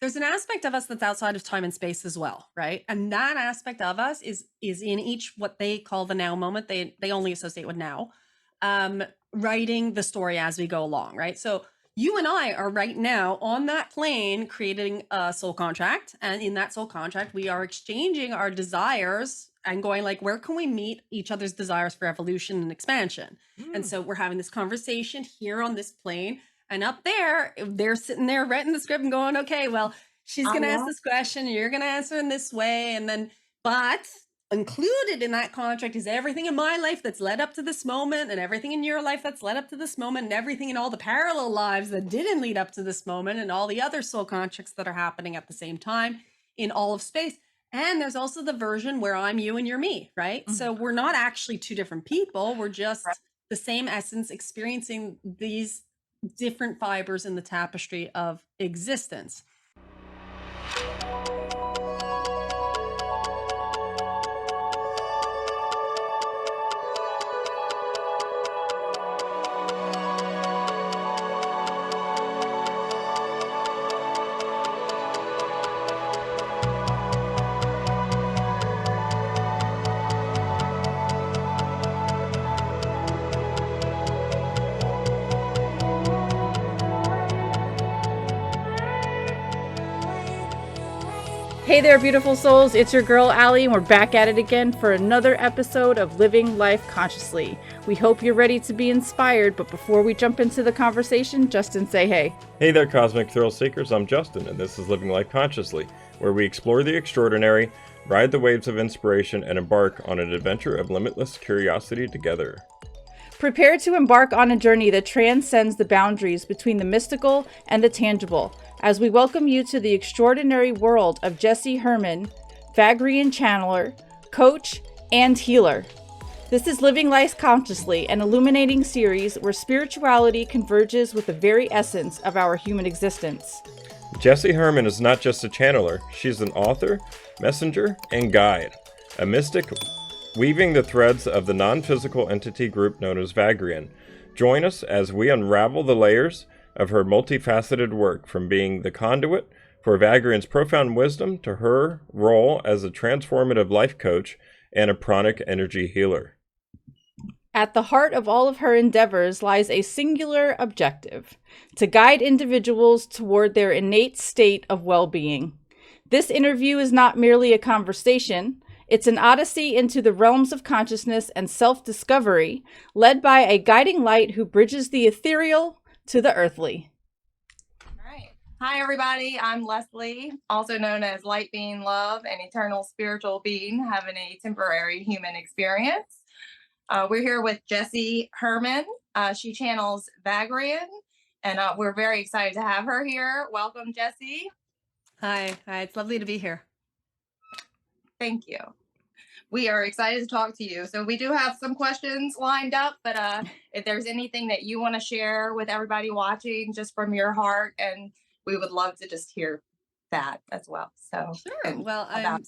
there's an aspect of us that's outside of time and space as well, right? And that aspect of us is in each what they call the now moment. They only associate with now. Um, Writing the story as we go along, right? So you and I are right now on that plane creating a soul contract, and in that soul contract we are exchanging our desires and going like, where can we meet each other's desires for evolution and expansion? And so we're having this conversation here on this plane, and up there, they're sitting there writing the script and going, okay, well, she's I going to ask love this question, you're going to answer in this way. And then, but included in that contract is everything in my life that's led up to this moment, and everything in your life that's led up to this moment, and everything in all the parallel lives that didn't lead up to this moment, and all the other soul contracts that are happening at the same time in all of space. And there's also the version where I'm you and you're me, right? So we're not actually two different people. We're just the same essence experiencing these different fibers in the tapestry of existence. Hey there, beautiful souls. It's your girl, Allie, and we're back at it again for another episode of Living Life Consciously. We hope you're ready to be inspired, but before we jump into the conversation, Justin, say hey. Hey there, Cosmic Thrill Seekers. I'm Justin, and this is Living Life Consciously, where we explore the extraordinary, ride the waves of inspiration, and embark on an adventure of limitless curiosity together. Prepare to embark on a journey that transcends the boundaries between the mystical and the tangible, as we welcome you to the extraordinary world of Jessie Herman, Vagrein Channeler, coach, and healer. This is Living Life Consciously, an illuminating series where spirituality converges with the very essence of our human existence. Jessie Herman is not just a channeler, she's an author, messenger, and guide, a mystic weaving the threads of the non-physical entity group known as Vagrein. Join us as we unravel the layers of her multifaceted work, from being the conduit for Vagrein's profound wisdom to her role as a transformative life coach and a pranic energy healer. At the heart of all of her endeavors lies a singular objective: to guide individuals toward their innate state of well-being. This interview is not merely a conversation. It's an odyssey into the realms of consciousness and self-discovery, led by a guiding light who bridges the ethereal to the earthly. All right. Hi, everybody. I'm Leslie, also known as Light Being Love, an eternal spiritual being having a temporary human experience. We're here with Jessie Herman. She channels Vagrein, and we're very excited to have her here. Welcome, Jessie. Hi, it's lovely to be here. Thank you. We are excited to talk to you. So we do have some questions lined up, but if there's anything that you want to share with everybody watching just from your heart, and we would love to just hear that as well. So sure. Well, I'm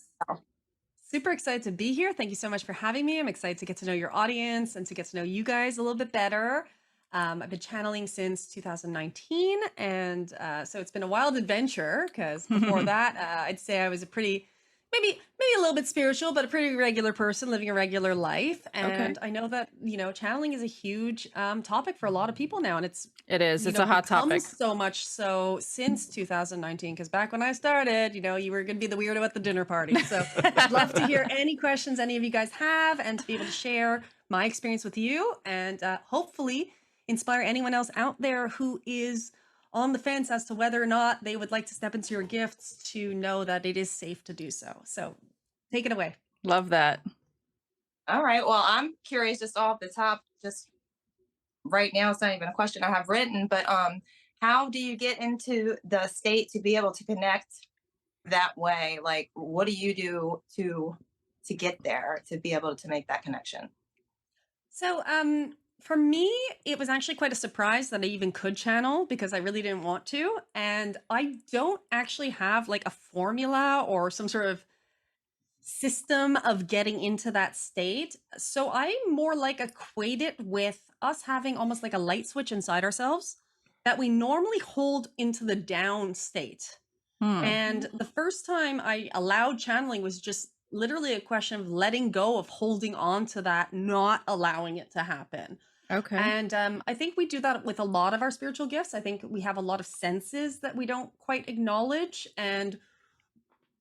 super excited to be here. Thank you so much for having me. I'm excited to get to know your audience and to get to know you guys a little bit better. I've been channeling since 2019, and so it's been a wild adventure, because before that, I'd say I was a pretty, maybe a little bit spiritual, but a pretty regular person living a regular life. And I know that, channeling is a huge topic for a lot of people now, and it's a hot topic. So much so since 2019, because back when I started, you were going to be the weirdo at the dinner party. So I'd love to hear any questions any of you guys have, and to be able to share my experience with you, and hopefully inspire anyone else out there who is on the fence as to whether or not they would like to step into your gifts, to know that it is safe to do so. So take it away. Love that. All right. Well, I'm curious, just off the top, just right now, it's not even a question I have written, but how do you get into the state to be able to connect that way? Like, what do you do to get there, to be able to make that connection? So, for me, it was actually quite a surprise that I even could channel, because I really didn't want to. And I don't actually have like a formula or some sort of system of getting into that state. So I more like equate it with us having almost like a light switch inside ourselves that we normally hold into the down state. And the first time I allowed channeling was just literally a question of letting go, of holding on to that, not allowing it to happen. Okay. And I think we do that with a lot of our spiritual gifts. I think we have a lot of senses that we don't quite acknowledge. And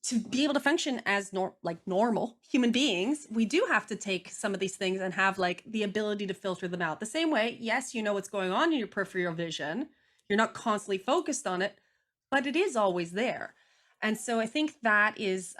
to be able to function as normal human beings, we do have to take some of these things and have like the ability to filter them out. The same way, yes, you know what's going on in your peripheral vision. You're not constantly focused on it, but it is always there. And so I think that is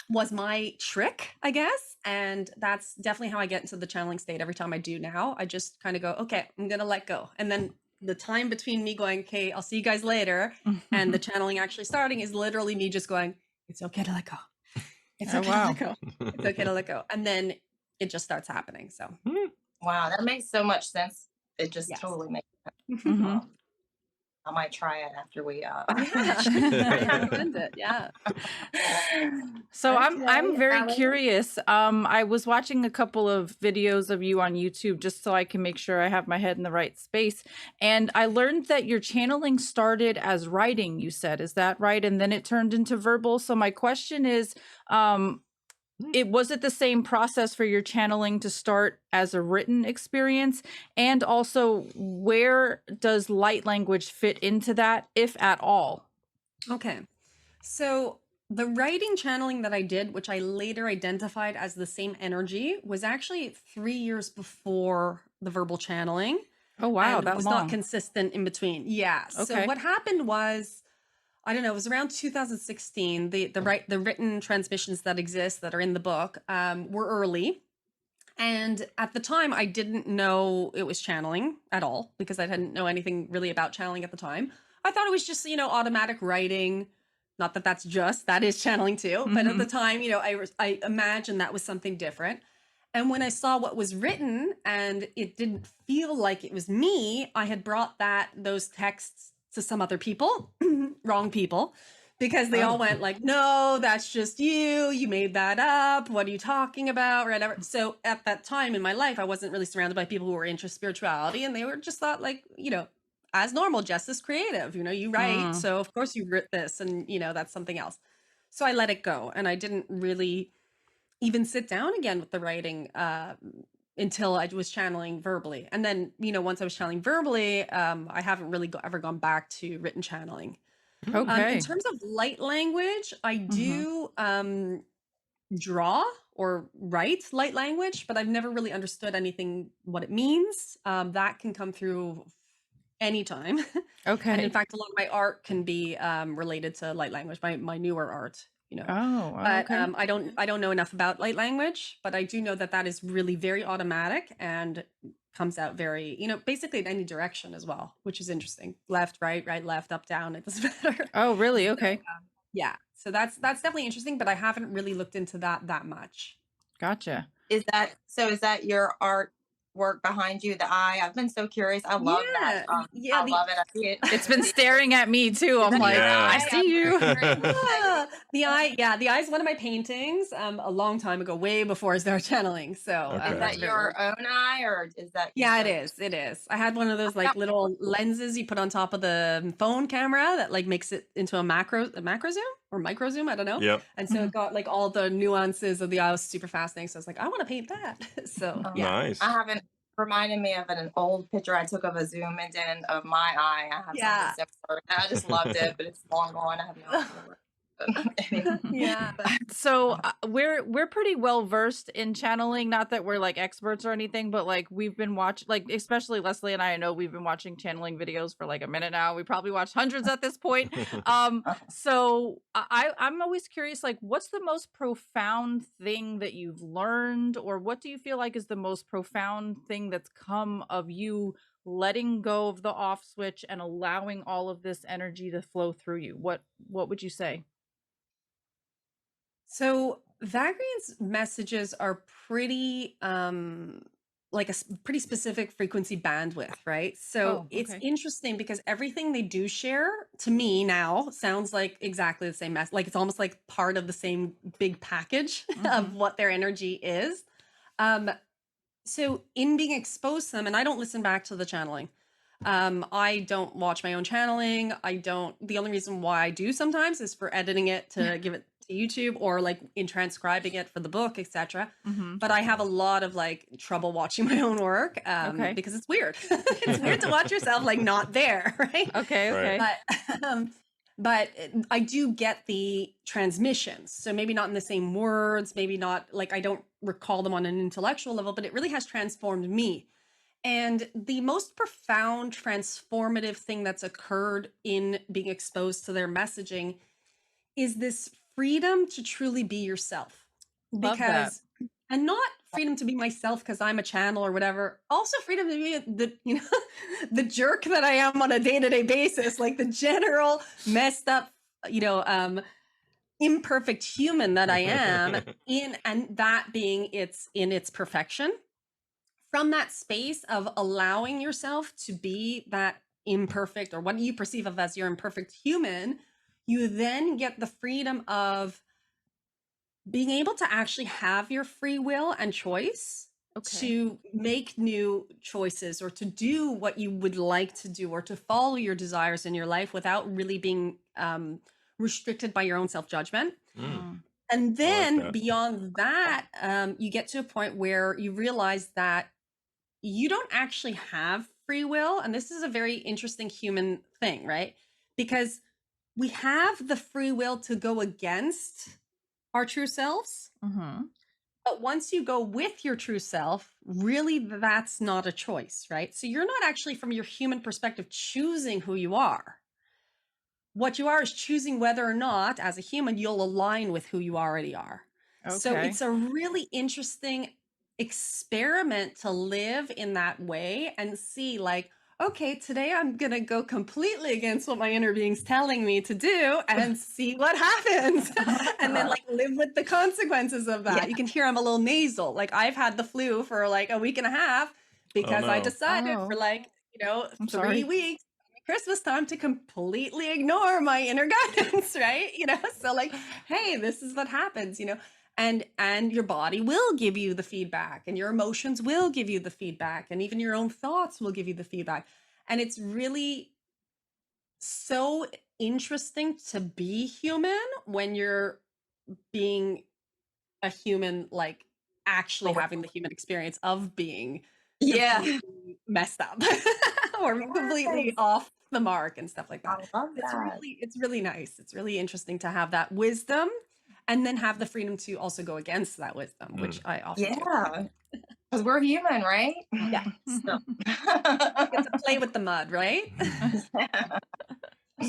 was my trick, I guess. And that's definitely how I get into the channeling state every time I do now. I just kind of go, okay, I'm going to let go. And then the time between me going, okay, I'll see you guys later, and the channeling actually starting is literally me just going, it's okay to let go. It's okay to let go. It's okay to let go. And then it just starts happening. So, Wow, that makes so much sense. It just Yes. totally makes sense. Mhm. I might try it after we yeah, I recommend it. Yeah. So I'm Okay, very Alex. curious. I was watching a couple of videos of you on YouTube just so I can make sure I have my head in the right space. And I learned that your channeling started as writing, you said. Is that right? And then it turned into verbal. So my question is, was it the same process for your channeling to start as a written experience? And also, where does light language fit into that, if at all? Okay. So the writing channeling that I did, which I later identified as the same energy, was actually 3 years before the verbal channeling. Oh, wow, and that was long. not consistent in between. Yeah. So Okay. what happened was, I don't know, it was around 2016. The written transmissions that exist that are in the book were early. And at the time, I didn't know it was channeling at all because I didn't know anything really about channeling at the time. I thought it was just, automatic writing. Not that that is channeling too. But at the time, I imagined that was something different. And when I saw what was written and it didn't feel like it was me, I had brought those texts to some other people, wrong people, because they all went like, no, that's just you. You made that up. What are you talking about? Or whatever. So at that time in my life, I wasn't really surrounded by people who were into spirituality. And they were just thought like, as normal, just as creative, you write. So of course you wrote this and, that's something else. So I let it go. And I didn't really even sit down again with the writing until I was channeling verbally. And then, once I was channeling verbally, I haven't really ever gone back to written channeling. Okay. In terms of light language, I do draw or write light language, but I've never really understood what it means. That can come through anytime. Okay. And in fact, a lot of my art can be related to light language, my newer art. Oh, But okay. I don't know enough about light language, but I do know that is really very automatic and comes out very, basically in any direction as well, which is interesting. Left, right, left, up, down. It doesn't matter. Oh, really? Okay. Yeah. So that's definitely interesting, but I haven't really looked into that much. Gotcha. Is that your artwork behind you, the eye? I've been so curious. I love that. Yeah. I love it. I see it. It's been staring at me too. I'm like, Yeah. I see you. The eye is one of my paintings a long time ago, way before I started channeling. So Okay. Is that your own eye or is that? yeah, it is. It is. I had one of those like little lenses you put on top of the phone camera that like makes it into a macro zoom or micro zoom. I don't know. Yep. And so it got like all the nuances of the eye was super fascinating. So I was like, I want to paint that. So Oh, yeah. Nice. I haven't reminded me of an old picture I took of a zoom in of my eye. I have Yeah. something similar. I just loved it, but it's long gone. I have no idea where. Anyway. Yeah. So we're pretty well versed in channeling. Not that we're like experts or anything, but like we've been watching, like especially Leslie and I know we've been watching channeling videos for like a minute now. We probably watched hundreds at this point. So I'm always curious, like, what's the most profound thing that you've learned, or what do you feel like is the most profound thing that's come of you letting go of the off switch and allowing all of this energy to flow through you? What would you say? So Vagrein's messages are pretty like pretty specific frequency bandwidth, right? So Oh, it's okay. interesting because everything they do share to me now sounds like exactly the same mess. Like it's almost like part of the same big package of what their energy is. So in being exposed to them, and I don't listen back to the channeling, I don't watch my own channeling. The only reason why I do sometimes is for editing it to give it to YouTube, or like in transcribing it for the book, etc. Mm-hmm. But I have a lot of like trouble watching my own work Okay. because it's weird. It's weird to watch yourself like not there, right? Okay. Right. Okay. But I do get the transmissions. So maybe not in the same words, maybe not like I don't recall them on an intellectual level, but it really has transformed me. And the most profound transformative thing that's occurred in being exposed to their messaging is this freedom to truly be yourself. Love that. Because and not freedom to be myself because I'm a channel or whatever. Also freedom to be the the jerk that I am on a day-to-day basis, like the general messed up, imperfect human that I am and that being in its perfection. From that space of allowing yourself to be that imperfect, or what you perceive of as your imperfect human, you then get the freedom of being able to actually have your free will and choice to make new choices, or to do what you would like to do, or to follow your desires in your life without really being restricted by your own self-judgment. Mm. And I like then that. beyond that, you get to a point where you realize that you don't actually have free will. And this is a very interesting human thing, right? Because we have the free will to go against our true selves. Mm-hmm. But once you go with your true self, really that's not a choice, right? So you're not actually, from your human perspective, choosing who you are. What you are is choosing whether or not, as a human, you'll align with who you already are. So Okay. it's a really interesting experiment to live in that way and see, like, okay, today I'm going to go completely against what my inner being's telling me to do and see what happens. And then like live with the consequences of that. Yeah. You can hear I'm a little nasal. Like I've had the flu for like a week and a half because I no. decided Oh. for like, I'm 3 sorry. weeks Christmas time to completely ignore my inner guidance, right? So like, hey, this is what happens, and your body will give you the feedback, and your emotions will give you the feedback, and even your own thoughts will give you the feedback. And it's really so interesting to be human when you're being a human, like actually having the human experience of being Yeah. completely messed up or completely off the mark and stuff like I that. love It's that. really nice. It's really interesting to have that wisdom and then have the freedom to also go against that wisdom, which I often do. Yeah. Because we're human, right? Yeah. So. Get to play with the mud, right?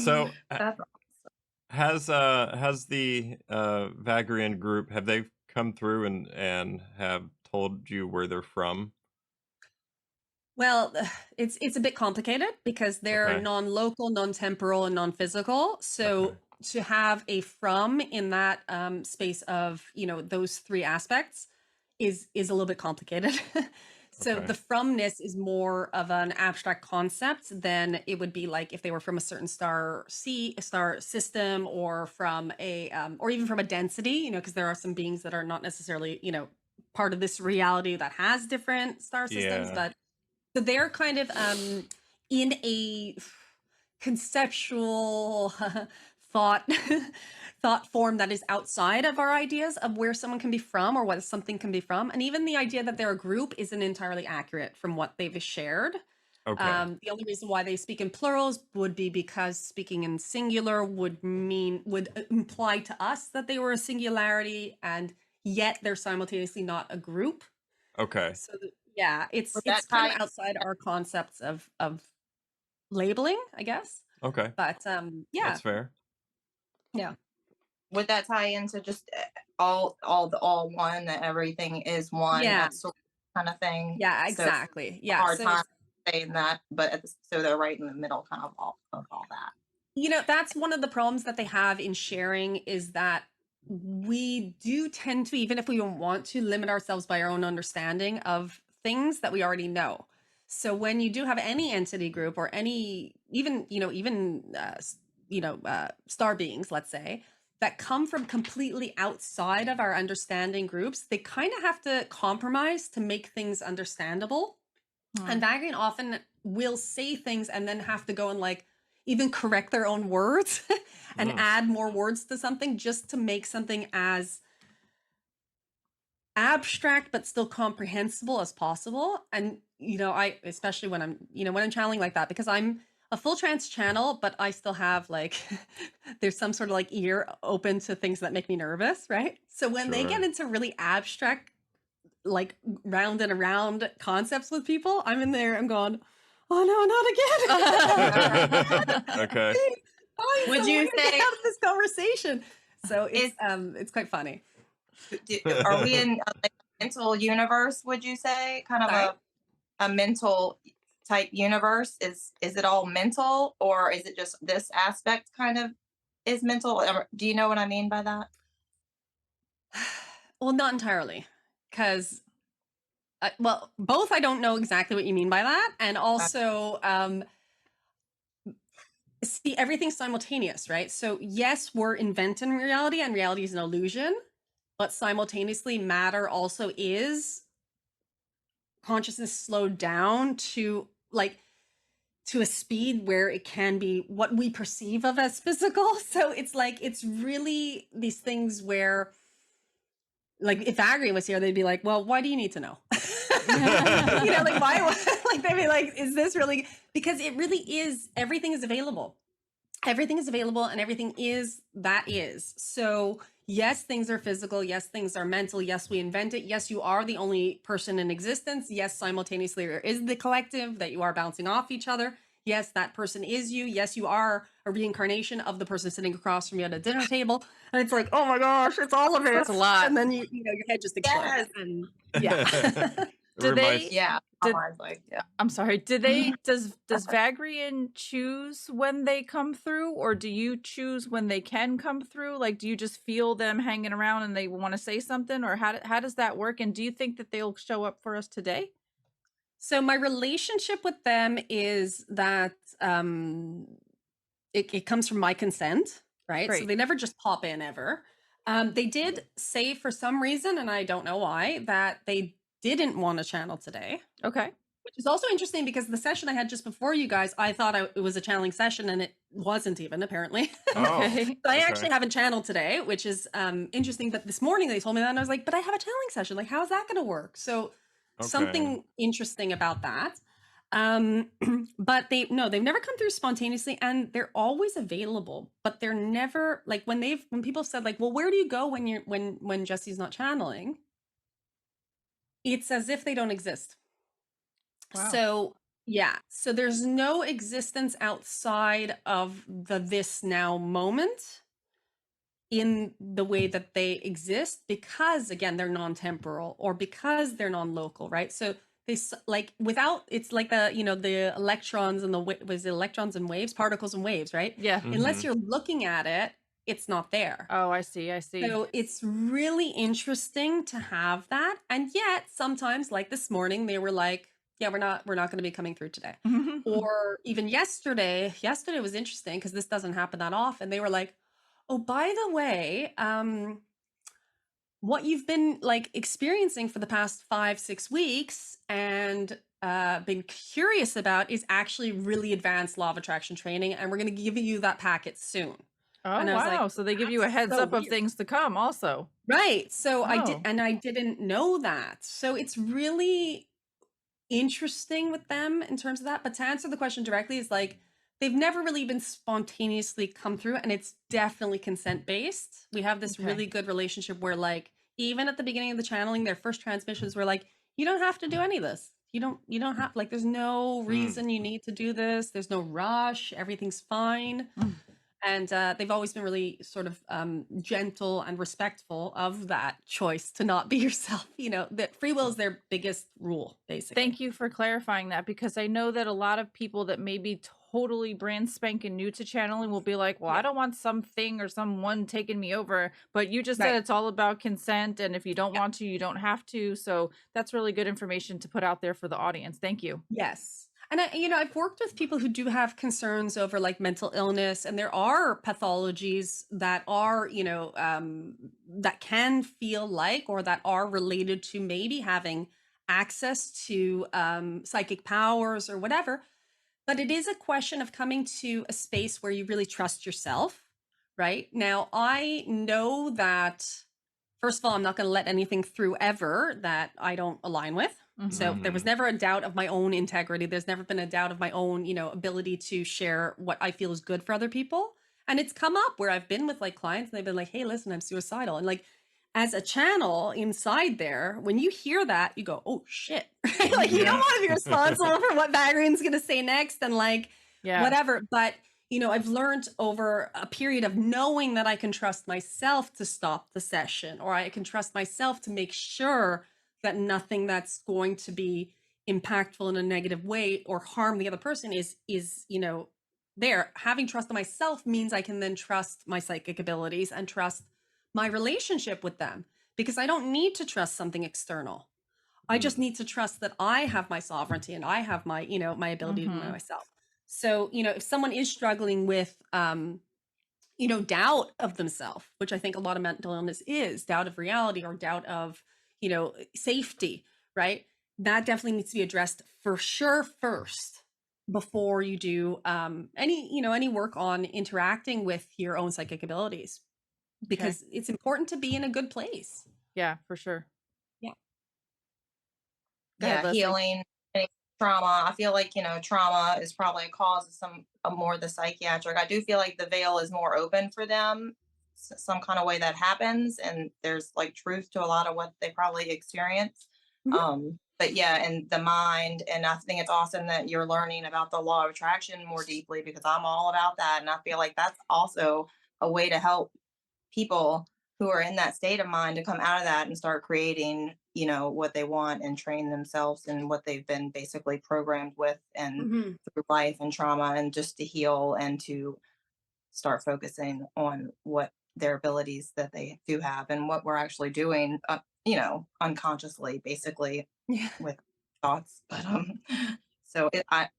So That's has the Vagrein group, have they come through and have told you where they're from? Well, it's a bit complicated because they're Okay. non-local, non-temporal, and non-physical. So Okay. to have a from in that space of those three aspects is a little bit complicated. So Okay. the fromness is more of an abstract concept than it would be like if they were from a certain star system, or from a or even from a density, because there are some beings that are not necessarily part of this reality that has different star systems, Yeah. but so they're kind of in a conceptual thought thought form that is outside of our ideas of where someone can be from or what something can be from. And even the idea that they're a group isn't entirely accurate from what they've shared. Okay. The only reason why they speak in plurals would be because speaking in singular would imply to us that they were a singularity, and yet they're simultaneously not a group. Okay. So yeah, it's Would that kind of tie- outside our concepts of labeling, I guess. Okay. But yeah, That's fair. yeah, would that tie into just all one, that everything is one, Yeah. that sort of kind of thing? yeah, So exactly. Yeah, hard so time saying that, but so they're right in the middle, kind of all that. that's one of the problems that they have in sharing, is that we do tend to, even if we don't want to, limit ourselves by our own understanding of things that we already know. So when you do have any entity group or any even star beings, let's say, that come from completely outside of our understanding groups, they kind of have to compromise to make things understandable. And Vagrein often will say things and then have to go and like even correct their own words and add more words to something just to make something as abstract but still comprehensible as possible. And I, especially when I'm channeling like that, because I'm a full trance channel, but I still have like there's some sort of like ear open to things that make me nervous, right? So when they get into really abstract, like round and around concepts with people, I'm in there, I'm going, oh no, not again. Okay. Would you get say out of this conversation? So it's quite funny. are we in like a mental universe? Would you say kind of Sorry? a mental type universe? Is it all mental, or is it just this aspect kind of is mental? Do you know what I mean by that? Well, not entirely, because well, both. I don't know exactly what you mean by that, and also, see, everything's simultaneous, right? So yes, we're inventing reality, and reality is an illusion, but simultaneously, matter also is consciousness slowed down to like to a speed where it can be what we perceive of as physical. So it's like it's really these things where, like, if Vagrein was here, they'd be like, well, why do you need to know? Like, why? Like, they'd be like, is this really? Because it really is, everything is available. Everything is available, and everything is that is. So yes, things are physical. Yes, things are mental. Yes, we invent it. Yes, you are the only person in existence. Yes, simultaneously there is the collective that you are bouncing off each other. Yes, that person is you. Yes, you are a reincarnation of the person sitting across from you at a dinner table. And it's like, oh my gosh, it's all of it. That's a lot. And then your head just explodes. Yes. And yeah. Do they? Yeah. Did- Like, yeah. I'm sorry. Does Vagrein choose when they come through, or do you choose when they can come through? Like, do you just feel them hanging around and they want to say something, or how does that work? And do you think that they'll show up for us today? So my relationship with them is that it comes from my consent, right? So Great. they never just pop in ever. They did say for some reason, and I don't know why, that they didn't want to channel today, Okay. which is also interesting because the session I had just before you guys, I thought it was a channeling session, and it wasn't even, apparently. Okay. So I actually haven't channeled today, which is interesting. But this morning they told me that, and I was like, but I have a channeling session. Like, how's that going to work? So something interesting about that. But they've never come through spontaneously, and they're always available, but they're never like when people said like, well, where do you go when Jessie's not channeling? It's as if they don't exist. Wow. So yeah, so there's no existence outside of the this now moment in the way that they exist, because again, they're non-temporal, or because they're non-local, right? So they like without, it's like the electrons and electrons and waves, particles and waves, right? Yeah. Unless you're looking at it, it's not there. Oh, I see. So it's really interesting to have that. And yet sometimes, like this morning, they were like, yeah, we're not going to be coming through today. Or even yesterday was interesting because this doesn't happen that often. They were like, oh, by the way, what you've been like experiencing for the past 5-6 weeks and been curious about is actually really advanced law of attraction training, and we're going to give you that packet soon. Oh, And I was wow. like, So they give you a "That's heads so up of weird." things to come also. Right. So I Oh. didn't know that. So it's really interesting with them in terms of that. But to answer the question directly, is like they've never really been spontaneously come through, and it's definitely consent based. We have this Okay. really good relationship where, like, even at the beginning of the channeling, their first transmissions were like, you don't have to do any of this. You don't have, like, there's no reason you need to do this. There's no rush. Everything's fine. And they've always been really sort of gentle and respectful of that choice to not be yourself. That free will is their biggest rule, basically. Thank you for clarifying that, because I know that a lot of people that may be totally brand spanking new to channeling will be like, well, I don't want something or someone taking me over. But you just said Right. it's all about consent. And if you don't want to, you don't have to. So that's really good information to put out there for the audience. Thank you. Yes. And I've worked with people who do have concerns over like mental illness, and there are pathologies that are, that can feel like, or that are related to maybe having access to psychic powers or whatever. But it is a question of coming to a space where you really trust yourself, right? Now, I know that, first of all, I'm not going to let anything through ever that I don't align with. So there was never a doubt of my own integrity. There's never been a doubt of my own, ability to share what I feel is good for other people. And it's come up where I've been with like clients and they've been like, hey, listen, I'm suicidal. And like, as a channel inside there, when you hear that, you go, oh shit. Right? Like you don't want to be responsible for what Vagrein's going to say next and like whatever. But, I've learned over a period of knowing that I can trust myself to stop the session, or I can trust myself to make sure that nothing that's going to be impactful in a negative way or harm the other person is, there. Having trust in myself means I can then trust my psychic abilities and trust my relationship with them, because I don't need to trust something external. I just need to trust that I have my sovereignty and I have my, my ability to know myself. So, if someone is struggling with, doubt of themselves, which I think a lot of mental illness is doubt of reality or doubt of, safety, right? That definitely needs to be addressed for sure first before you do any work on interacting with your own psychic abilities, because it's important to be in a good place. Yeah, for sure. Yeah. Go ahead, Leslie. Healing trauma. I feel like, trauma is probably a cause of some more of the psychiatric. I do feel like the veil is more open for them, some kind of way that happens. And there's like truth to a lot of what they probably experience. But yeah, and the mind. And I think it's awesome that you're learning about the law of attraction more deeply, because I'm all about that. And I feel like that's also a way to help people who are in that state of mind to come out of that and start creating, what they want and train themselves and what they've been basically programmed with and through life and trauma, and just to heal and to start focusing on what their abilities that they do have and what we're actually doing, unconsciously, basically with thoughts. But so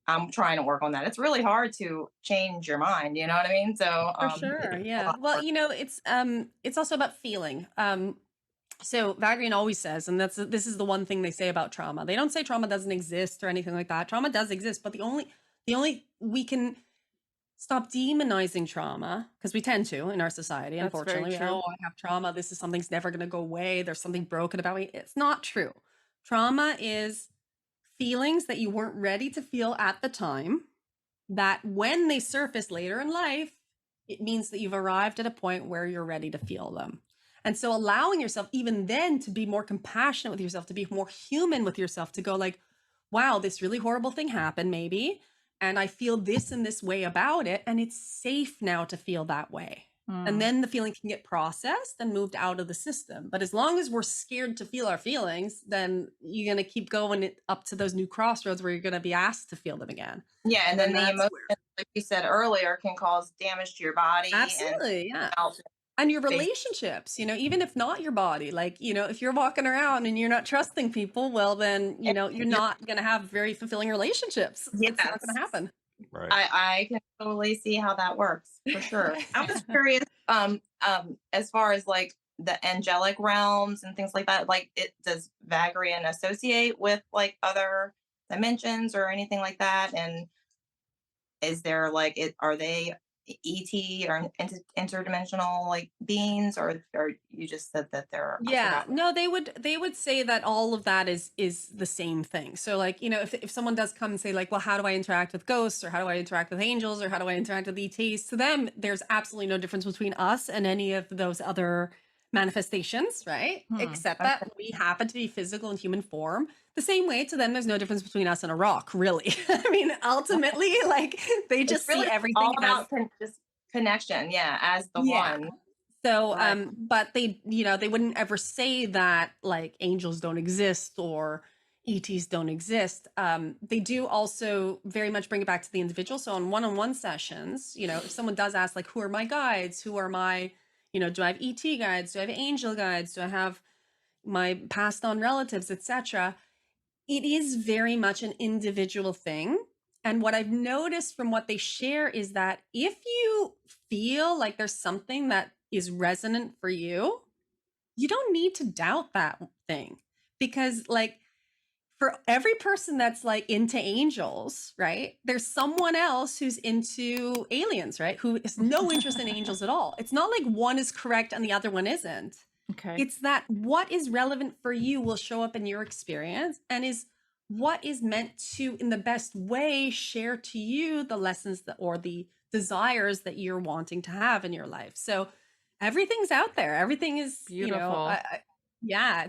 I'm trying to work on that. It's really hard to change your mind. You know what I mean? So For sure. Yeah. Well, it's also about feeling. So Vagrein always says, and this is the one thing they say about trauma. They don't say trauma doesn't exist or anything like that. Trauma does exist, but the only we can stop demonizing trauma, because we tend to in our society. That's Unfortunately, very true. oh, I have trauma. This is something's never going to go away. There's something broken about me. It's not true. Trauma is feelings that you weren't ready to feel at the time, that when they surface later in life, it means that you've arrived at a point where you're ready to feel them. And so allowing yourself even then to be more compassionate with yourself, to be more human with yourself, to go like, wow, this really horrible thing happened maybe, and I feel this and this way about it, and it's safe now to feel that way. And then the feeling can get processed and moved out of the system. But as long as we're scared to feel our feelings, then you're going to keep going up to those new crossroads where you're going to be asked to feel them again. Yeah, and then the emotion, like you said earlier, can cause damage to your body. Absolutely, yeah. And your relationships, even if not your body, like, if you're walking around and you're not trusting people, well, then, you're not going to have very fulfilling relationships. It's not going to happen. Right. I can totally see how that works, for sure. I was curious, as far as like the angelic realms and things like that, like does Vagrein associate with like other dimensions or anything like that? And is there like are they ET or interdimensional like beings, or you just said that they're no, they would say that all of that is the same thing. So like, if someone does come and say like, well, how do I interact with ghosts, or how do I interact with angels, or how do I interact with ETs, to them there's absolutely no difference between us and any of those other manifestations, right? Except that we happen to be physical and human form. The same way, to them there's no difference between us and a rock, really. I mean, ultimately, like they just really see everything all about just connection, as the one. So but they they wouldn't ever say that like angels don't exist or ETs don't exist. They do also very much bring it back to the individual. So on one-on-one sessions, if someone does ask like, who are my guides, who are my, do I have ET guides, do I have angel guides, do I have my passed on relatives, etc., it is very much an individual thing. And what I've noticed from what they share is that if you feel like there's something that is resonant for you, you don't need to doubt that thing. Because like for every person that's like into angels, right? There's someone else who's into aliens, right? Who has no interest in angels at all. It's not like one is correct and the other one isn't. Okay. It's that what is relevant for you will show up in your experience and is what is meant to, in the best way, share to you the lessons that, or the desires that you're wanting to have in your life. So everything's out there. Everything is, Beautiful. yeah,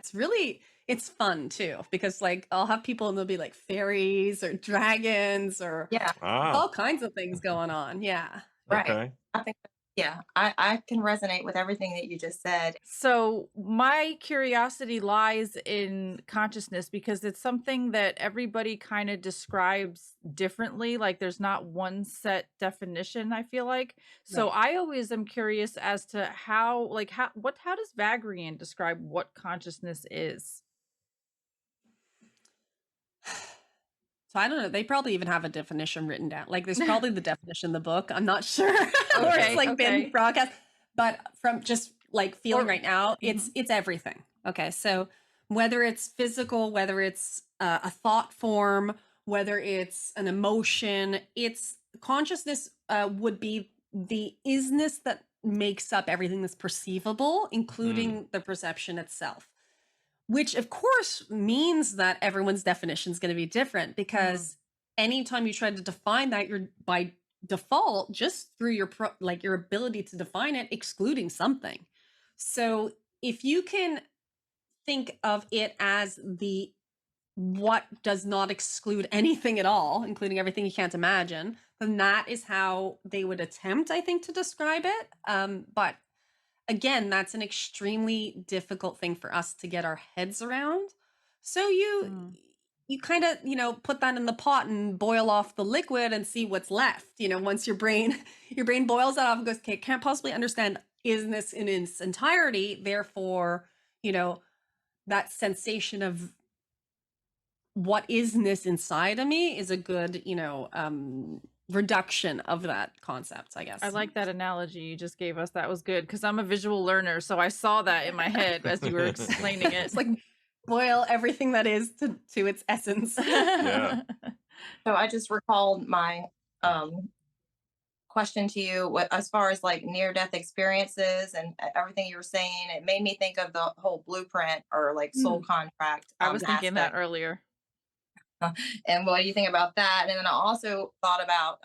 it's fun too, because like I'll have people and they'll be like fairies or dragons or Yeah, all kinds of things going on. Yeah. right. Okay. I think, yeah, I can resonate with everything that you just said. So my curiosity lies in consciousness because it's something that everybody kind of describes differently. Like there's not one set definition, I feel like. So Right. I always am curious as to how does Vagrein describe what consciousness is? So I don't know. They probably even have a definition written down. Like there's probably the definition in the book. I'm not sure. Or Okay, it's like okay. been broadcast. But from just like feeling Or- right now, it's everything. Okay. So whether it's physical, whether it's a thought form, whether it's an emotion, it's consciousness would be the isness that makes up everything that's perceivable, including the perception itself. Which of course means that everyone's definition is going to be different because anytime you try to define that, you're by default just through your your ability to define it excluding something. So if you can think of it as the what does not exclude anything at all, including everything you can't imagine, then that is how they would attempt, I think, to describe it. But again, that's an extremely difficult thing for us to get our heads around. So you kind of, put that in the pot and boil off the liquid and see what's left. Once your brain boils that off and goes, okay, can't possibly understand isness in its entirety. Therefore, that sensation of what isness inside of me is a good, reduction of that concept, I guess. I like that analogy you just gave us. That was good because I'm a visual learner, so I saw that in my head as you were explaining it. It's like boil everything that is to its essence. Yeah. So I just recalled my question to you as far as like near-death experiences and everything you were saying. It made me think of the whole blueprint or like soul contract. I was thinking that aspect. earlier. And what do you think about that? And then I also thought about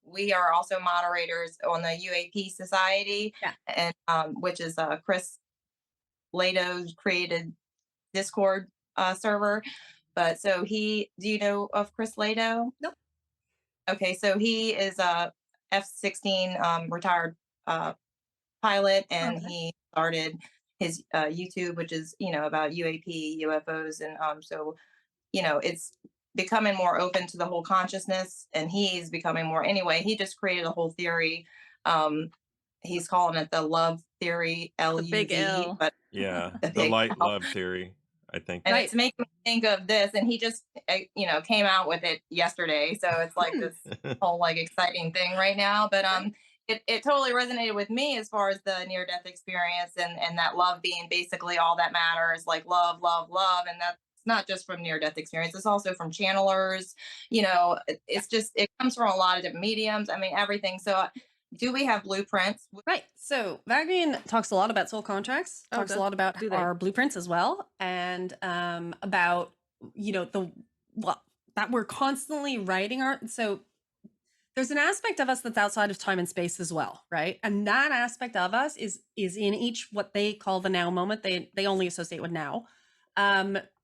we are also moderators on the UAP Society, Yeah. and which is Chris Lado's created Discord server. But so do you know of Chris Lado? Nope. Okay, so he is a F-16 retired pilot, and Okay. he started his YouTube, which is about UAP, UFOs, and so it's becoming more open to the whole consciousness, and he's becoming more anyway. He just created a whole theory. He's calling it the love theory, The big LUV, L. but Yeah. the The big light L. love theory, I think. And Right. it's making me think of this, and he just came out with it yesterday, so it's like this whole like exciting thing right now. But it totally resonated with me as far as the near death experience and that love being basically all that matters, like love, love, love, and that's not just from near death experience; it's also from channelers. It's just it comes from a lot of different mediums. I mean, everything. So, do we have blueprints? Right. So Vagrein talks a lot about soul contracts, talks a lot about do they? our blueprints as well, and about that we're constantly writing our. So there's an aspect of us that's outside of time and space as well, right? And that aspect of us is in each what they call the now moment. They only associate with now,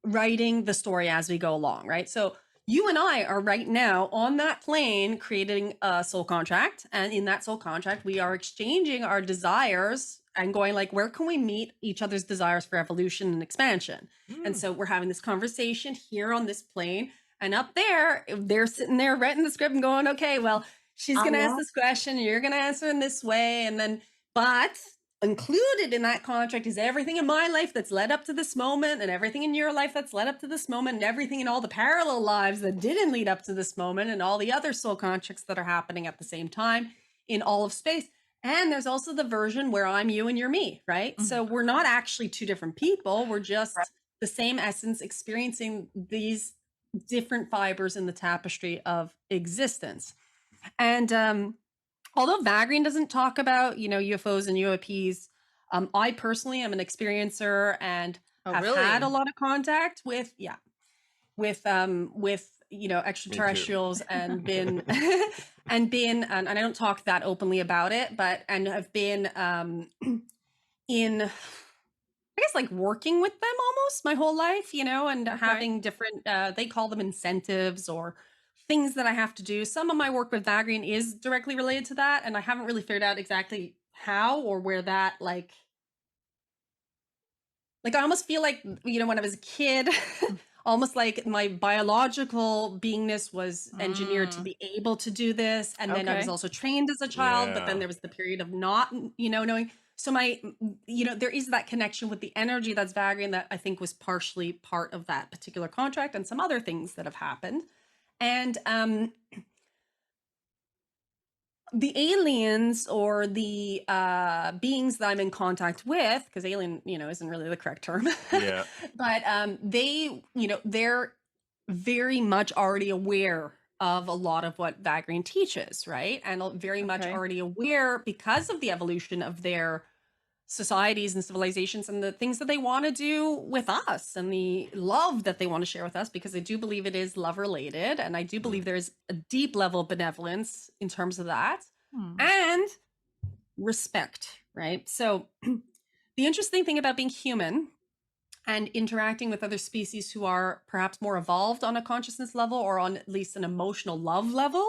writing the story as we go along, right? So you and I are right now on that plane creating a soul contract. And in that soul contract, we are exchanging our desires and going like, where can we meet each other's desires for evolution and expansion? And so we're having this conversation here on this plane. And up there, they're sitting there writing the script and going, okay, well, she's going to ask this question. You're going to answer in this way. And then, but included in that contract is everything in my life that's led up to this moment, and everything in your life that's led up to this moment, and everything in all the parallel lives that didn't lead up to this moment, and all the other soul contracts that are happening at the same time in all of space. And there's also the version where I'm you and you're me, right? So we're not actually two different people. We're just the same essence experiencing these different fibers in the tapestry of existence. And although Vagrein doesn't talk about, UFOs and UAPs, I personally am an experiencer and Oh, have really? had a lot of contact with extraterrestrials and been and I don't talk that openly about it, but and have been in, I guess, like working with them almost my whole life, and having different they call them incentives or things that I have to do. Some of my work with Vagrein is directly related to that, and I haven't really figured out exactly how or where that like I almost feel like, when I was a kid, almost like my biological beingness was engineered to be able to do this. And then I was Okay. also trained as a child, but then Yeah. there was the period of not, knowing. So there is that connection with the energy that's Vagrein that I think was partially part of that particular contract and some other things that have happened. And the aliens or the beings that I'm in contact with, because alien, isn't really the correct term. Yeah. But they're very much already aware of a lot of what Vagrein teaches, right? And very much Okay. already aware because of the evolution of their societies and civilizations and the things that they want to do with us and the love that they want to share with us, because I do believe it is love related. And I do believe there's a deep level of benevolence in terms of that and respect, right? So the interesting thing about being human and interacting with other species who are perhaps more evolved on a consciousness level or on at least an emotional love level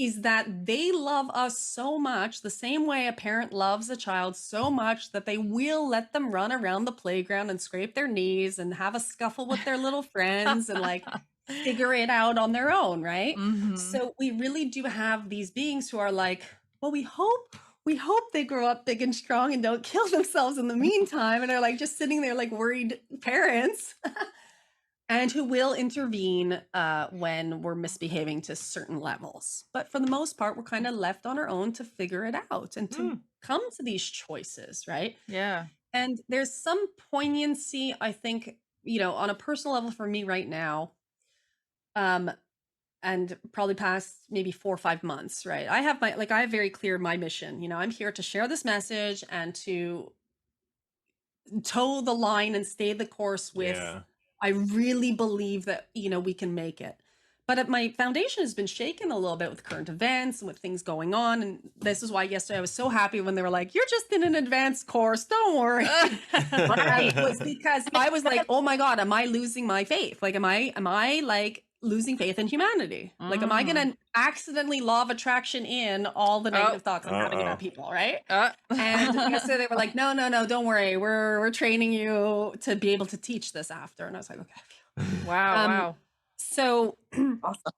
is that they love us so much, the same way a parent loves a child so much that they will let them run around the playground and scrape their knees and have a scuffle with their little friends and like figure it out on their own, right? So we really do have these beings who are like, well, we hope they grow up big and strong and don't kill themselves in the meantime, and are like just sitting there like worried parents. And who will intervene when we're misbehaving to certain levels. But for the most part, we're kind of left on our own to figure it out and to come to these choices, right? Yeah. And there's some poignancy, I think, on a personal level for me right now, and probably past maybe 4 or 5 months, right? I have very clear my mission. I'm here to share this message and to toe the line and stay the course with. Yeah. I really believe that, we can make it. But my foundation has been shaken a little bit with current events and with things going on. And this is why yesterday I was so happy when they were like, you're just in an advanced course. Don't worry. It was because I was like, oh my God, am I losing my faith? Like, am I like losing faith in humanity? Like, am I going to accidentally law of attraction in all the negative thoughts I'm having about people, right? And yesterday they were like, no, don't worry. We're training you to be able to teach this after. And I was like, okay. Wow. So Awesome.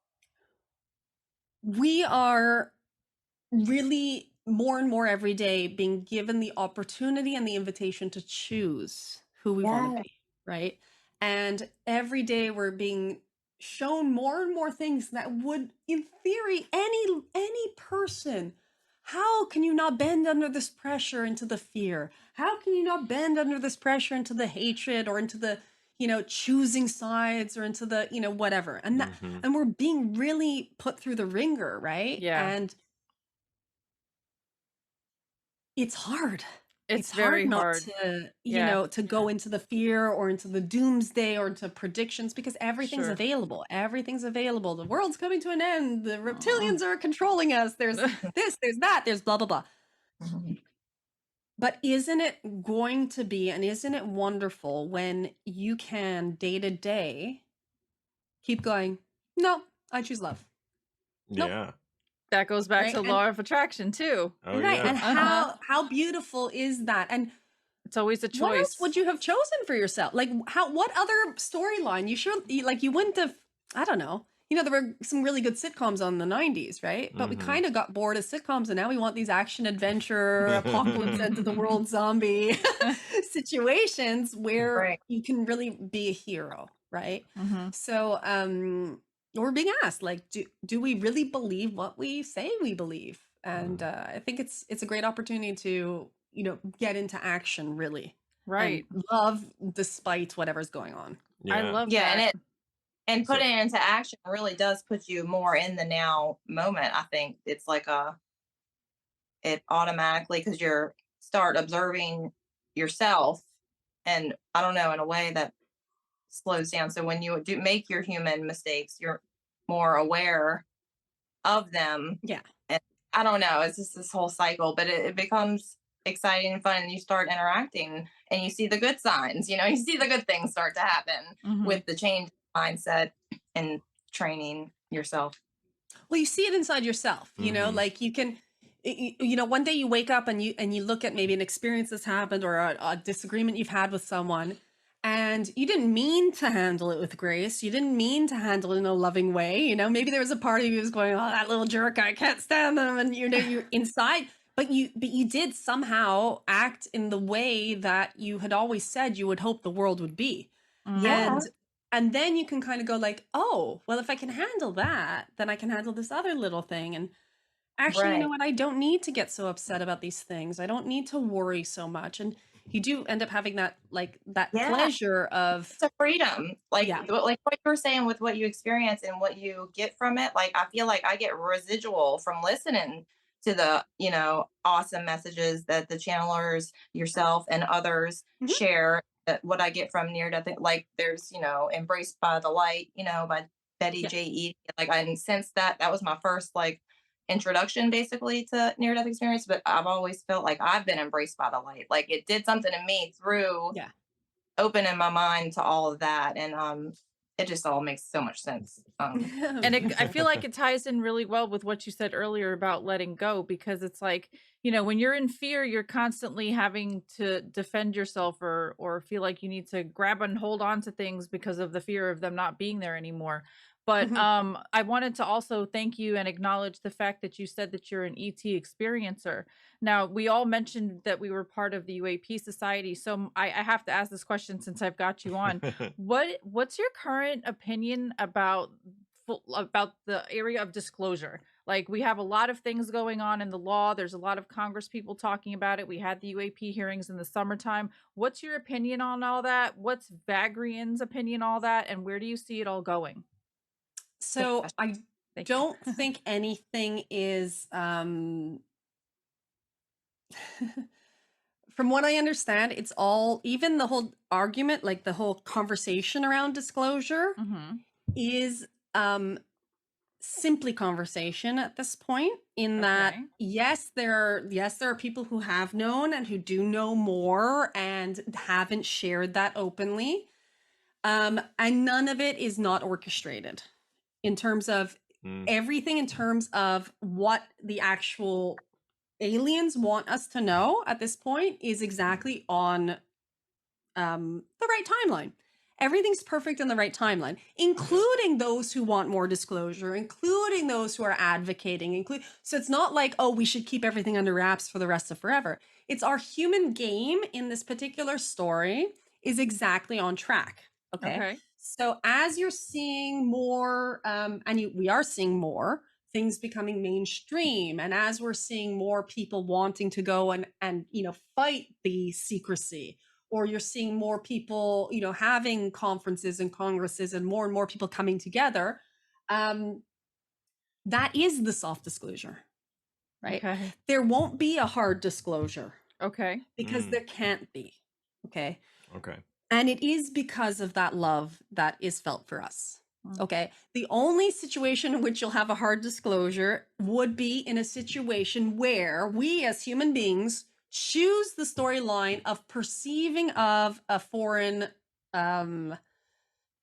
we are really more and more every day being given the opportunity and the invitation to choose who we want to be, right? And every day we're being shown more and more things that would, in theory, any person. How can you not bend under this pressure into the fear? How can you not bend under this pressure into the hatred or into the, choosing sides or into the, whatever? And that, and we're being really put through the ringer, right? Yeah. And it's hard. It's very not hard. to, to go into the fear or into the doomsday or into predictions, because everything's Sure. available. Everything's available. The world's coming to an end. The reptilians are controlling us. There's this, there's that, there's blah, blah, blah. But isn't it going to be, and isn't it wonderful when you can day to day keep going, no, I choose love. Nope. Yeah. That goes back Right, to and- law of attraction too. Oh, right. yeah. And how beautiful is that? And It's always a choice. what else would you have chosen for yourself? Like what other storyline? You wouldn't have, I don't know. There were some really good sitcoms on the 90s, right? But we kind of got bored of sitcoms, and now we want these action adventure, apocalypse end of the world zombie situations where you can really be a hero, right? So we're being asked, like, do we really believe what we say we believe? And I think it's a great opportunity to, get into action, really. Right. And love despite whatever's going on. I love Yeah, that. And So, putting it into action really does put you more in the now moment. I think it's like it automatically, because you're start observing yourself, and I don't know, in a way that slows down. So when you do make your human mistakes, you're more aware of them. Yeah. And I don't know, it's just this whole cycle, but it becomes exciting and fun, and you start interacting and you see the good signs, you see the good things start to happen Mm-hmm. with the change mindset and training yourself. Well, you see it inside yourself, like you can, one day you wake up and you look at maybe an experience that's happened or a disagreement you've had with someone, and you didn't mean to handle it with grace. You didn't mean to handle it in a loving way. Maybe there was a part of you was going, "Oh, that little jerk, I can't stand them," and you're inside, but you did somehow act in the way that you had always said you would hope the world would be. Yeah. And then you can kind of go like, oh, well, if I can handle that, then I can handle this other little thing. And actually, you know Right. what? I don't need to get so upset about these things. I don't need to worry so much. And you do end up having that Yeah. pleasure of, It's a freedom. Like yeah. like what you were saying with what you experience and what you get from it. Like I feel like I get residual from listening to the, awesome messages that the channelers, yourself and others Mhm. share. That what I get from near death, like there's, Embraced by the Light, by Betty Yeah. J. E. Like I sensed that was my first like introduction basically to near death experience, but I've always felt like I've been embraced by the light. Like it did something to me through Yeah. opening my mind to all of that, and it just all makes so much sense. And I feel like it ties in really well with what you said earlier about letting go, because it's like, when you're in fear, you're constantly having to defend yourself or feel like you need to grab and hold on to things because of the fear of them not being there anymore. But Mhm. I wanted to also thank you and acknowledge the fact that you said that you're an ET experiencer. Now, we all mentioned that we were part of the UAP Society, so I have to ask this question since I've got you on. What's your current opinion about the area of disclosure? Like, we have a lot of things going on in the law. There's a lot of Congress people talking about it. We had the UAP hearings in the summertime. What's your opinion on all that? What's Vagrian's opinion on all that? And where do you see it all going? Good So question. I Thank you. don't think anything is, from what I understand, it's all, even the whole argument, like the whole conversation around disclosure Mm-hmm. is simply conversation at this point, in that Okay. yes there are people who have known and who do know more and haven't shared that openly, and none of it is not orchestrated in terms of everything, in terms of what the actual aliens want us to know at this point is exactly on the right timeline. Everything's perfect in the right timeline, including those who want more disclosure, including those who are advocating. So it's not like, oh, we should keep everything under wraps for the rest of forever. It's our human game in this particular story is exactly on track. Okay. Okay. So as you're seeing more, we are seeing more things becoming mainstream, and as we're seeing more people wanting to go and fight the secrecy, or you're seeing more people, having conferences and congresses and more people coming together, that is the soft disclosure, right? Okay. There won't be a hard disclosure Okay. because there can't be. Okay. Okay. And it is because of that love that is felt for us. Mm. Okay. The only situation in which you'll have a hard disclosure would be in a situation where we as human beings choose the storyline of perceiving of a foreign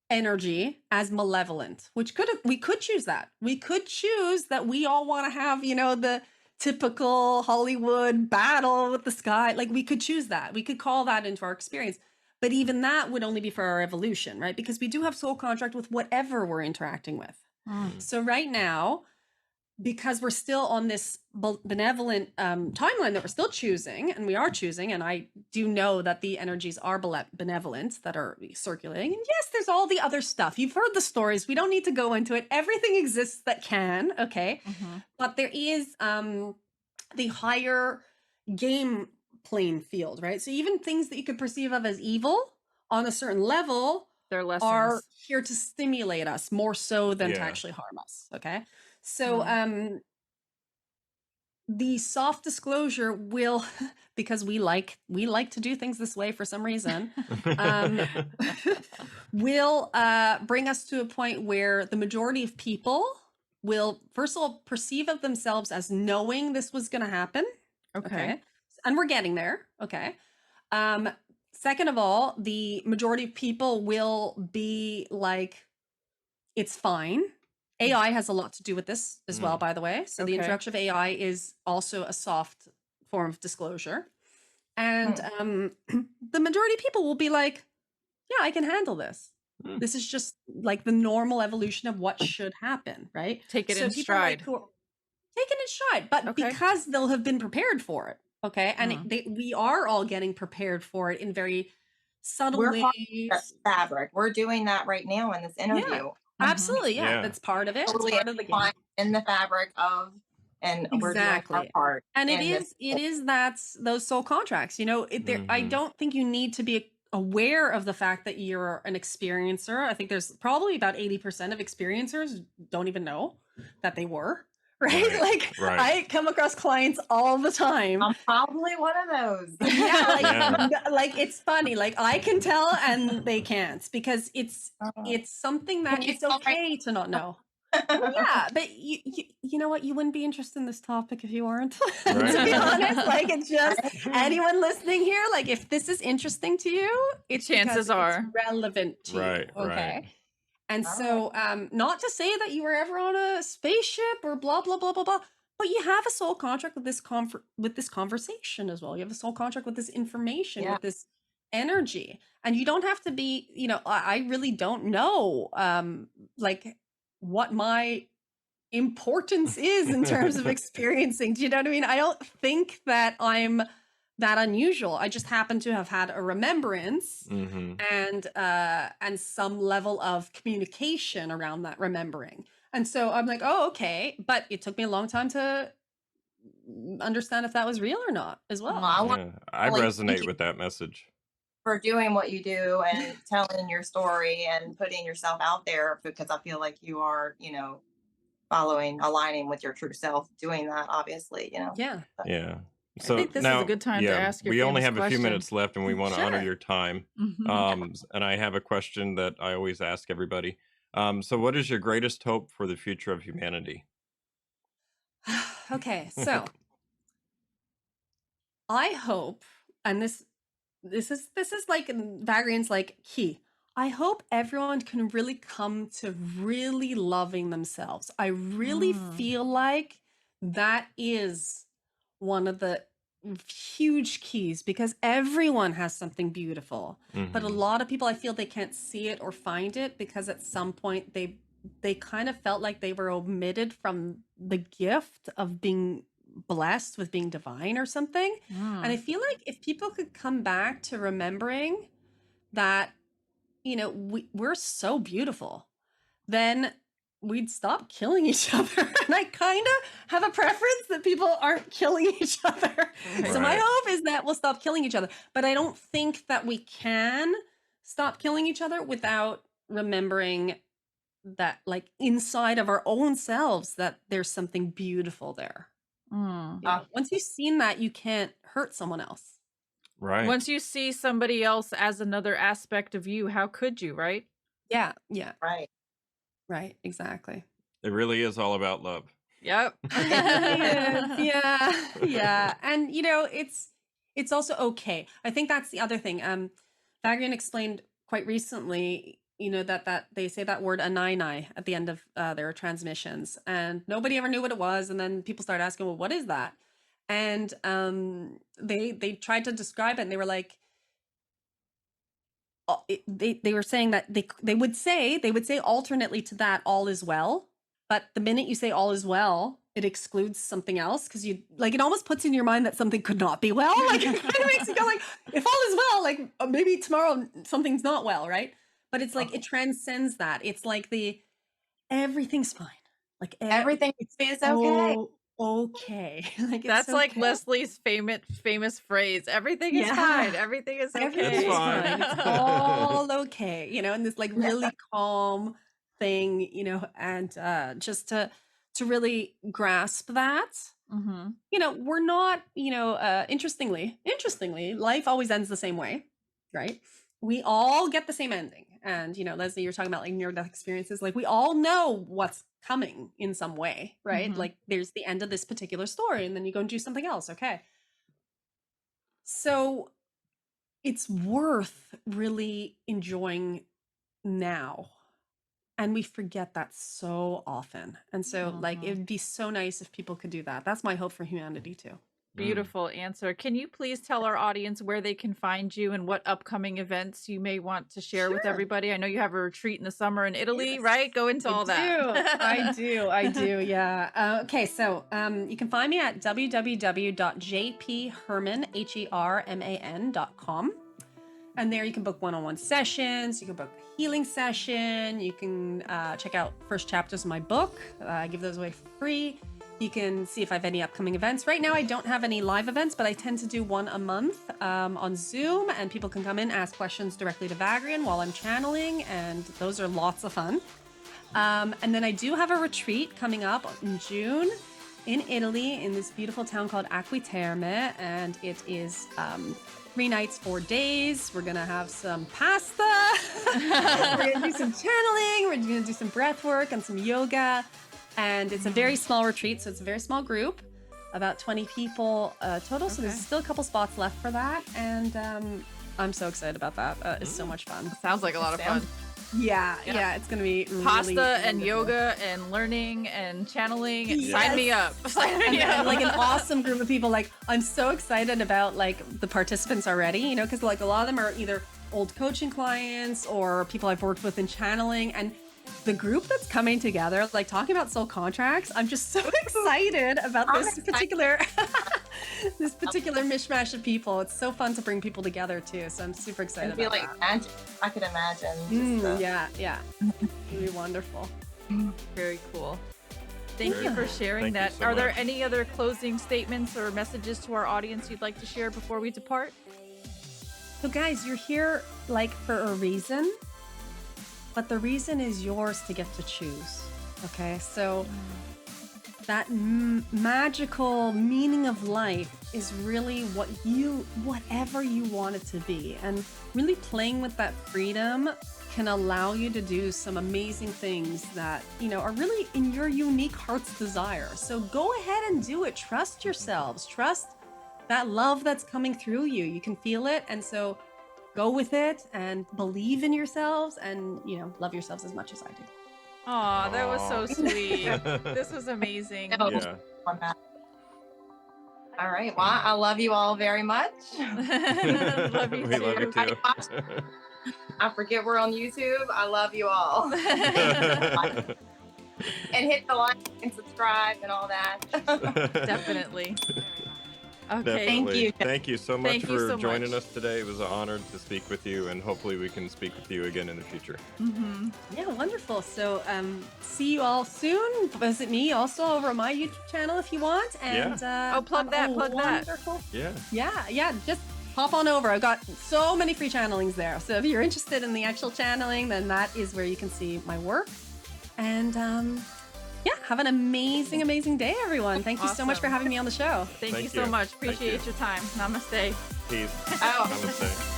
energy as malevolent, which we could choose that. We could choose that we all want to have, the typical Hollywood battle with the sky. Like, we could choose that. We could call that into our experience. But even that would only be for our evolution, right? Because we do have soul contract with whatever we're interacting with. Mm. So right now, because we're still on this benevolent timeline that we're still choosing, and we are choosing, and I do know that the energies are benevolent that are circulating. And yes, there's all the other stuff. You've heard the stories. We don't need to go into it. Everything exists that can, okay? Mm-hmm. But there is the higher game playing field, right? So even things that you could perceive of as evil on a certain level Their are lessons. here to stimulate us more so than to Yeah. actually harm us. Okay. So Mm. the soft disclosure will, because we like to do things this way for some reason, will bring us to a point where the majority of people will first of all perceive of themselves as knowing this was going to happen. Okay. And we're getting there. Okay. Second of all, the majority of people will be like, it's fine. AI has a lot to do with this as well, by the way. So the Okay. introduction of AI is also a soft form of disclosure. And the majority of people will be like, yeah, I can handle this. This is just like the normal evolution of what should happen, right? Take it in people stride. who are taking it stride, but Okay. because they'll have been prepared for it, okay? And Mm. we are all getting prepared for it in very subtle We're part of the ways. fabric. We're doing that right now in this interview. Yeah, absolutely. Yeah, Yeah. that's part of it. It's Totally part of the game. intertwined in the fabric of, and we're doing our Exactly. part. And it in this. is that's those soul contracts. You know, I don't think you need to be aware of the fact that you're an experiencer. I think there's probably about 80% of experiencers don't even know that they were, right? Right, Like right. I come across clients all the time. I'm probably one of those. Yeah, like, Yeah. like it's funny. Like I can tell and they can't, because it's something that Can you it's tell right okay to not know. Yeah, but you know what? You wouldn't be interested in this topic if you weren't. To be honest, like it's just anyone listening here. Like if this is interesting to you, it's Chances because are. it's relevant to Right, you. Okay. right. And so, not to say that you were ever on a spaceship or blah blah blah blah blah, but you have a soul contract with this with this conversation as well. You have a soul contract with this information, Yeah. with this energy, and you don't have to be. You know, I really don't know, like what my importance is in terms of experiencing. Do you know what I mean? I don't think that I'm that unusual. I just happen to have had a remembrance and some level of communication around that remembering. And so I'm like, oh, okay. But it took me a long time to understand if that was real or not as well. I want Yeah. I really resonate thank you with that message. for doing what you do and telling your story and putting yourself out there, because I feel like you are, aligning with your true self, doing that, obviously, Yeah. Yeah. I So think this is now, a good time to ask your we only famous have a few question. minutes left, and we want to honor Sure. your time. Mhm. And I have a question that I always ask everybody. So, what is your greatest hope for the future of humanity? Okay, so I hope, and this is like Vagrein's like key. I hope everyone can really come to really loving themselves. I really feel like that is one of the huge keys, because everyone has something beautiful. But a lot of people, I feel they can't see it or find it because at some point they kind of felt like they were omitted from the gift of being blessed with being divine or something. And I feel like if people could come back to remembering that, we're so beautiful, then we'd stop killing each other. And I kind of have a preference that people aren't killing each other. So my Right. hope is that we'll stop killing each other. But I don't think that we can stop killing each other without remembering that, like, inside of our own selves, that there's something beautiful there. Once you've seen that, you can't hurt someone else. Right. Once you see somebody else as another aspect of you, how could you, right? Yeah, right. exactly. It really is all about love. Yep. Yeah. And it's also okay. I think that's the other thing. Vagrein explained quite recently, that they say that word anai at the end of their transmissions, and nobody ever knew what it was. And then people started asking, well, what is that? And they tried to describe it, and they were like, they were saying that they would say alternately to that, all is well. But the minute you say all is well, it excludes something else, because you, like, it almost puts in your mind that something could not be well. Like it kind of makes you go like, if all is well, like maybe tomorrow something's not well, right? But it's like it transcends that. It's like everything's fine. Like Everything it's is okay. okay. Like, it's That's like okay. Leslie's famous phrase. Everything is Yeah. fine. Everything is Everything okay. is fine. fine. It's all okay, and this like really calm thing, and just to really grasp that, Mm-hmm. we're not, interestingly, life always ends the same way, right? We all get the same ending. And, Leslie, you're talking about like near death experiences. Like we all know what's coming in some way, right? Mhm. Like there's the end of this particular story and then you go and do something else. Okay. So it's worth really enjoying now. And we forget that so often. And so like it Mhm. would be so nice if people could do that. That's my hope for humanity too. Beautiful answer. Can you please tell our audience where they can find you and what upcoming events you may want to share with Sure. everybody? I know you have a retreat in the summer in Italy, Yes, right? Go into all that. I do. Yeah. Okay. So you can find me at www.jpherman.com. And there you can book one-on-one sessions. You can book a healing session. You can check out first chapters of my book. I give those away for free. You can see if I have any upcoming events. Right now, I don't have any live events, but I tend to do one a month on Zoom, and people can come in, ask questions directly to Vagrein while I'm channeling, and those are lots of fun. And then I do have a retreat coming up in June in Italy in this beautiful town called Acquiterme, and it is 3 nights, 4 days. We're gonna have some pasta. We're gonna do some channeling. We're gonna do some breath work and some yoga. And it's a very small retreat, so it's a very small group, about 20 people total. So there's still a couple spots left for that, and I'm so excited about that. It's so much fun. Sounds like a lot of fun. Yeah, it's gonna be Pasta really and wonderful. yoga and learning and channeling. Yes. Sign me up. Sign me And up. like an awesome group of people. Like I'm so excited about like the participants already, because like a lot of them are either old coaching clients or people I've worked with in channeling, and the group that's coming together, like talking about soul contracts, I'm just so excited about this particular mishmash of people. It's so fun to bring people together too. So I'm super excited It'd be about like that. magic. I could imagine. Yeah. It'd be wonderful. Very cool. Thank you for sharing Thank you that. so Are there much. any other closing statements or messages to our audience you'd like to share before we depart? So guys, you're here like for a reason, but the reason is yours to get to choose. Okay, so that magical meaning of life is really whatever you want it to be, and really playing with that freedom can allow you to do some amazing things that are really in your unique heart's desire. So go ahead and do it. Trust yourselves. Trust that love that's coming through you. You can feel it, and so go with it and believe in yourselves, and love yourselves as much as I do. Aw, that was so Aw. sweet. This was amazing. Oh, Yeah. on that. All right. Well, I love you all very much. Love you We love you too. too. I forget we're on YouTube. I love you all. And hit the like and subscribe and all that. Definitely. Okay. Definitely. you. Thank you so much Thank you for so joining much. us today. It was an honor to speak with you, and hopefully we can speak with you again in the future. Mm-hmm. Yeah, wonderful. So see you all soon. Visit me also over on my YouTube channel if you want. And Oh, plug that, have a plug that. wonderful- Yeah. Yeah. Just hop on over. I've got so many free channelings there. So if you're interested in the actual channeling, then that is where you can see my work. And have an amazing, amazing day, everyone. Thank you so much for Awesome. having me on the show. Thank you Thank so you. much. Thank Appreciate you. your time. Namaste. Peace. Oh. Namaste.